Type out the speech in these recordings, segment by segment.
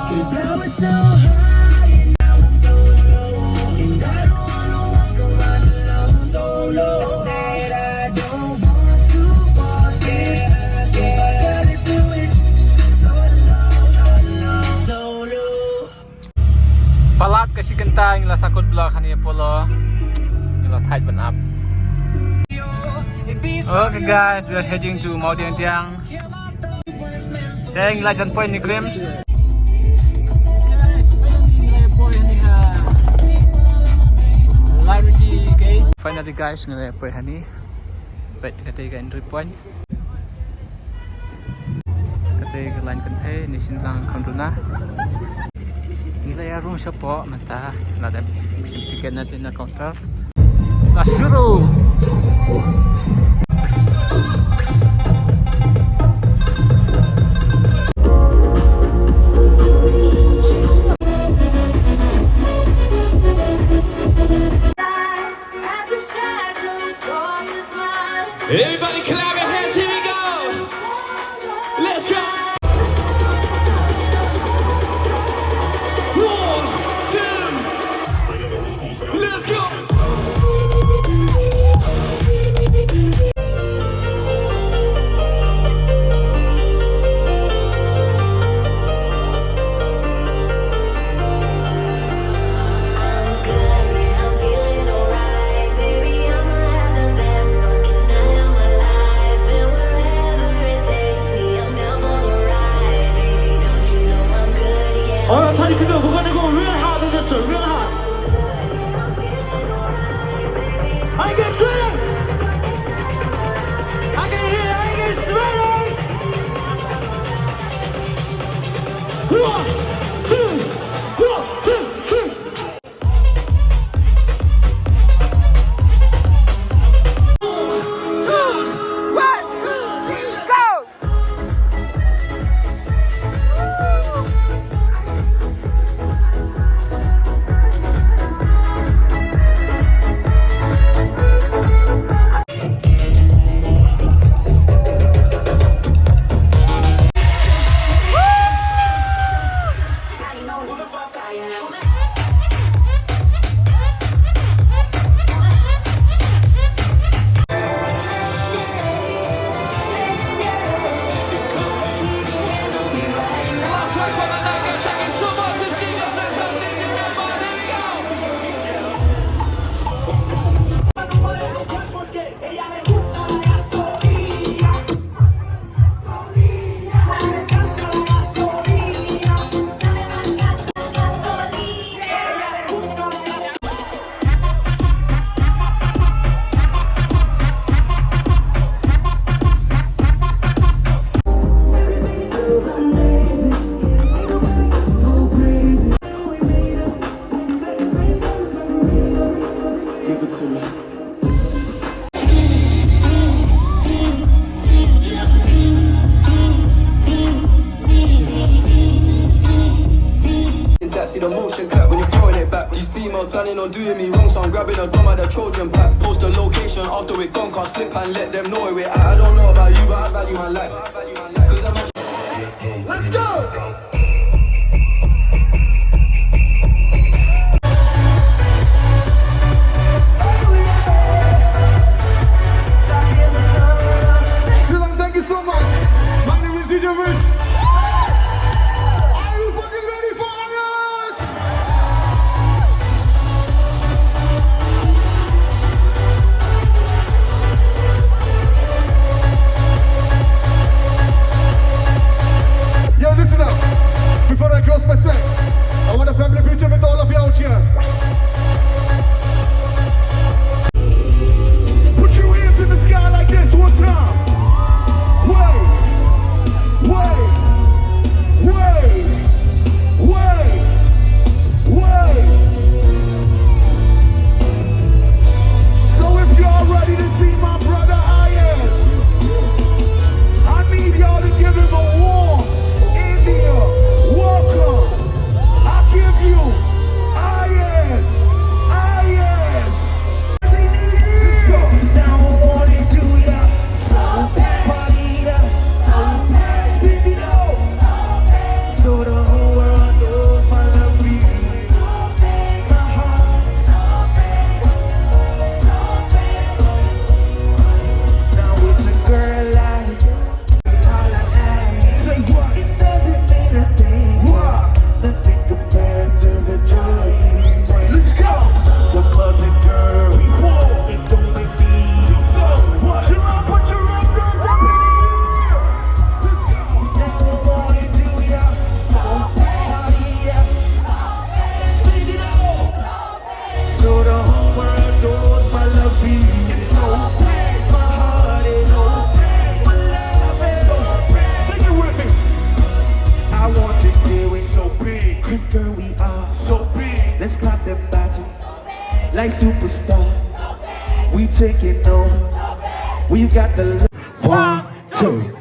'Cause I was so high and now I'm so low, and I don't wanna walk around alone solo. I said I don't want to walk it, yeah, I gotta do it solo, solo, solo. Palat kasi kanta yung la sakot vlog hani polo yung la tight ban up. Okay guys, we are heading to Mau Diang Diang. Teng Legend Point ni Grims. Finally guys, ngalay po hani. Wait, katay ka entry point. Katay ka line kantay, nisin lang kontuna. Nilay room siya po, mata. Nada ticket natin na counter. Let's go! Everybody clap your hands, here we go! Let's go! 1, 2, let's go! We're gonna go real hard on this one, real hard. I get sweaty. I can hear, I get sweaty. 1, 2, 1, 2, 3. See the motion cut when you're throwing it back. These females planning on doing me wrong, so I'm grabbing a dome at the Trojan pack. Post the location after we're gone, can't slip and let them know where we're at. I don't know about you, but I value my life. Cause I'm a let's go! Thank you so much. My name is DJ Rich. Are you fucking ready for us? Chris girl, we are so big. Let's pop them bottles like superstars. We taking over. We got the 1, 2.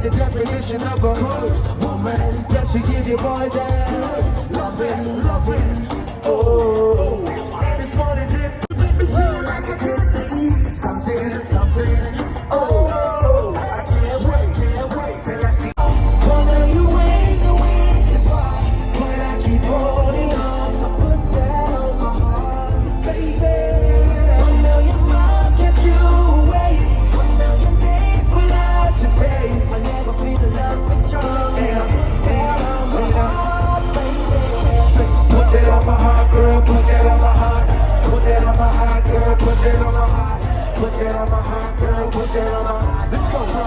Definition of a good woman. Yes, you give your boy that loving, oh. And this morning just make me feel like I could be something, oh. I can't wait till I see one of you ways the wicked part. But I keep holding on, I put that on my heart, baby. 1 million miles get you away, 1 million days without your face. I never feel the love so strong. And I put that on my heart, baby. Put that on my heart, girl. Put that on my heart. Put that on my heart, girl. Put that on my heart. Put that on my heart, girl. Put that on my heart. Let's go, bro.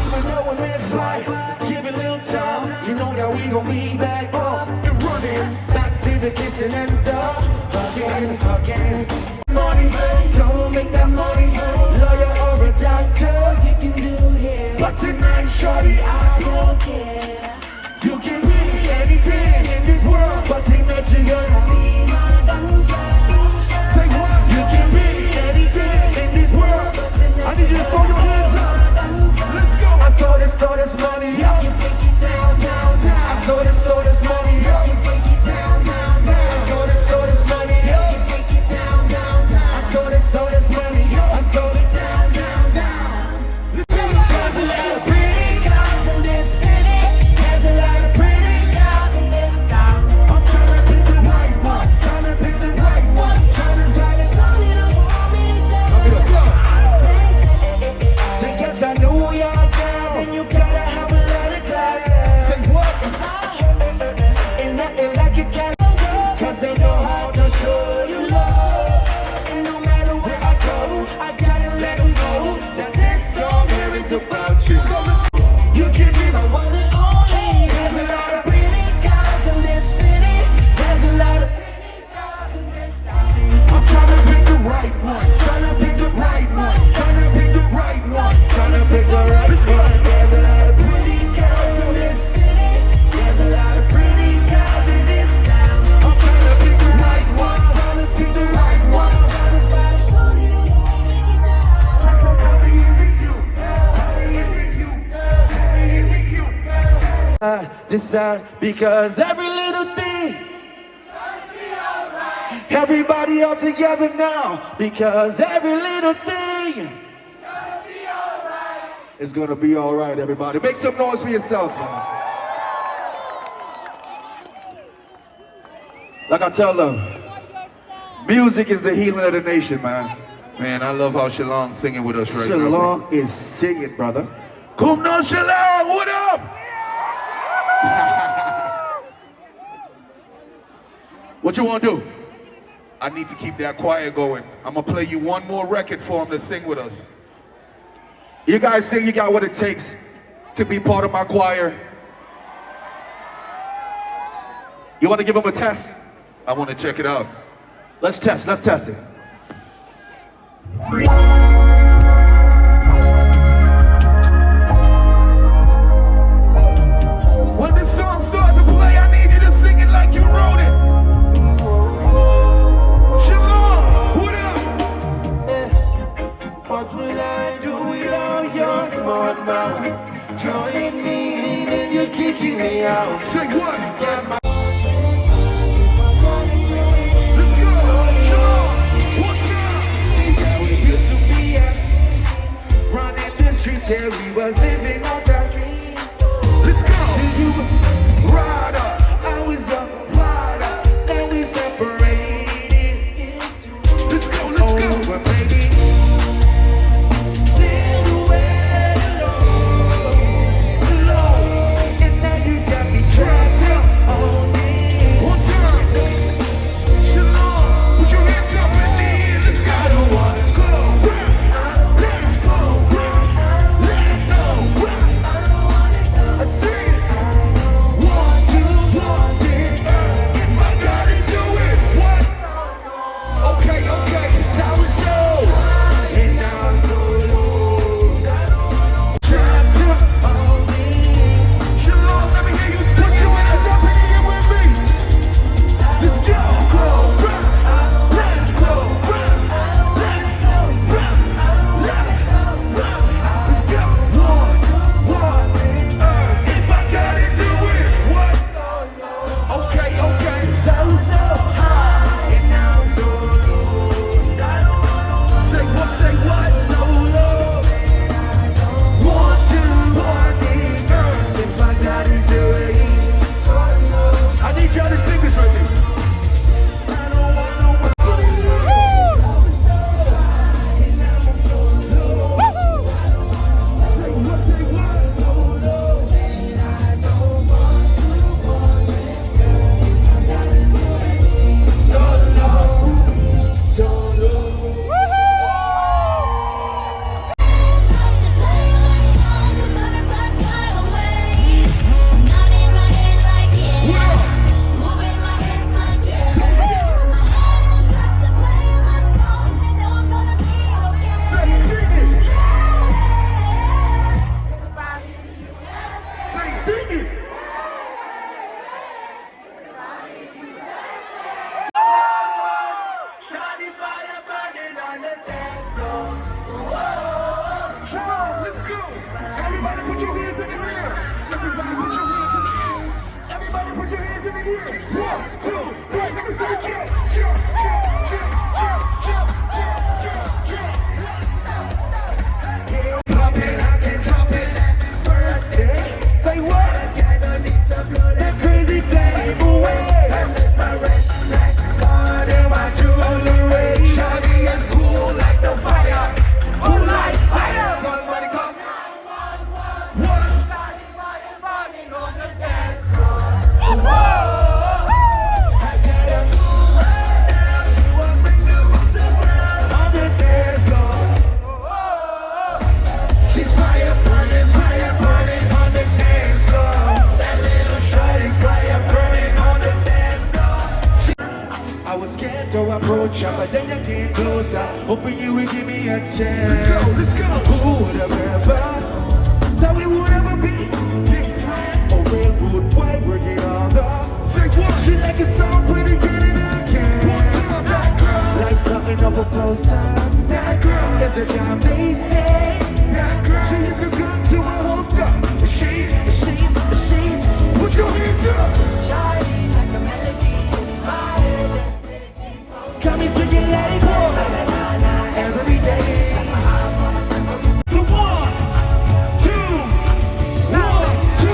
Even though when men fly, just give it a little time. You know that we gon' be back up and running back to the kissing and stuff. Again. Money, go make that money. Lawyer or a doctor, you can do it. But tonight, shorty, I don't care. You can be anything in this world, but tonight you're gonna be my dancer. Say what? You can be anything in this world. I need you to throw your hands up. Let's go. I throw this money up. I throw this money up. I throw this money up. I throw this money up. I throw this down. There's a lot of pretty girls in this city. There's a lot of pretty girls in this town. I'm trying to pick the right one. Trying to pick the right one. Trying to find it. Somebody to hold me down. To get to New York, girl, then you gotta have a lot of class. Say what? And nothing like you can. 'Cause they know how to show you love. And no matter where I go, I gotta let them know that this song here is about you. You can be my one and only. There's a lot of pretty girls in this city. There's a lot of pretty girls in this city. I'm trying to pick the right one. Trying to pick the right one. Trying to pick the right one. Trying to pick the right one. There's a lot of pretty girls in this city. There's a lot of pretty girls in this town. I'm trying to pick the right one. Trying to pick the right one. Trying to find somebody to hold me down. Tell me, is it you? Tell me, is it you? Tell me, is it you? Decide because every little thing. Everybody all together now because every little thing is gonna be all right. Everybody, make some noise for yourself, man. Like I tell them, music is the healing of the nation, man. Man, I love how Shalon singing with us right now. Shalon is singing, brother. Come now, Shalon, what up? What you want to do? I need to keep that choir going. I'm going to play you one more record for him to sing with us. You guys think you got what it takes to be part of my choir? You want to give him a test? I want to check it out. Let's test it. When this song starts to play, I need you to sing it like you wrote it. Shalom, what up? What would I do without your smart mouth? Join me in and you're kicking me out. Say what? Got my Let's go. Shalom, what's up? See, that we used to be your hands in the air. Everybody put your hands in the air. Everybody put your hands in the air. 1, 2, 3, let me take it. Drop it, I can drop it. Birthday. Say what? That crazy flame away. My red black card and my jewelry. Shawty is cool like the fire. Cool like fire. Somebody call 911. She's fire burning on the dance floor. That little shawty's fire burning on the dance floor. I was scared to approach her, but then you came closer, hoping you would give me a chance. Let's go. Who would have ever thought we would ever be? A railroad white working on the. She like a song pretty good in her can. Like something of a poster. That girl is a damn they say. She is a gun to a holster. She's. Put your hands up. Got me singing let it go. Every day. The 1, 2, 1, 2,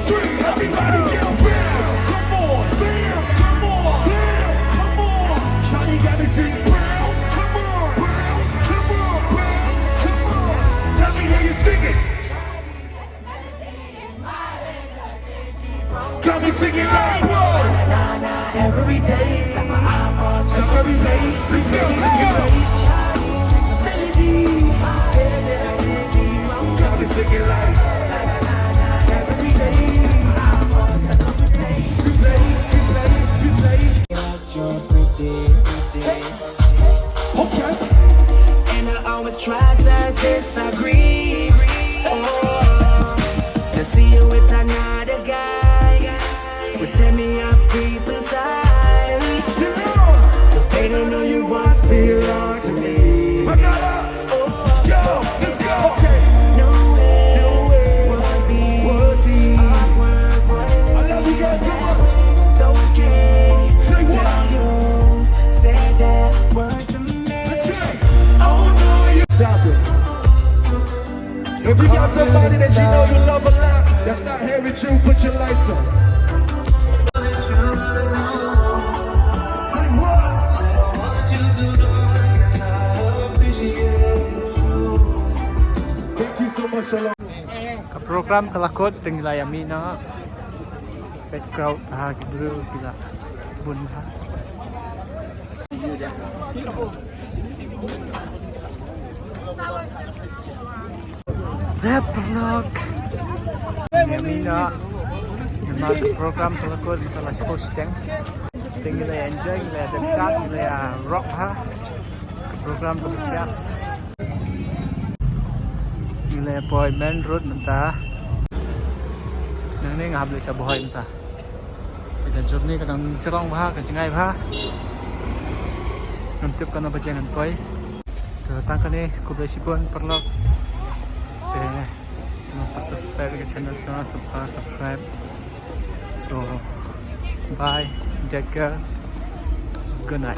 3. Everybody get down. Come on, bam. Come on, bam. Come on. Shawty got me singing. Come on, bam. Come on, bam. Come on. Let me hear you singing. Got me singing like whoa. Every day. Stuck every play. Let's go. Melody. Got me singing like every day. You play. You're pretty. Okay. And I always try to disagree. To see you with another guy would tear me up deep inside. Cause they don't know you once Belong to me. I got up. Yo, let's go. Okay. No way Would be. awkward, but I love you guys so much. it's okay. Say what? Tell you, say that word to me. Let's say. Oh no, you. Stop it. If you got somebody that you know you love a lot, that's not hearing you, put your lights on. Say what? Thank you so much, Shalom. Program kelakot tinggal yami na background gibru gila bun ha. Vlog yami na naman program kelakot kita las hosting tinggal enjoy gila ada shot gila rock ha program bercias gila appointment road mentah nang ni ngahab sa buhay mentah kita journey kadang cerong bah kecengai bah nuntip kana bajangan toy datang kani kubesipun perlu subscribe ke channel kita subscribe so bye take care good night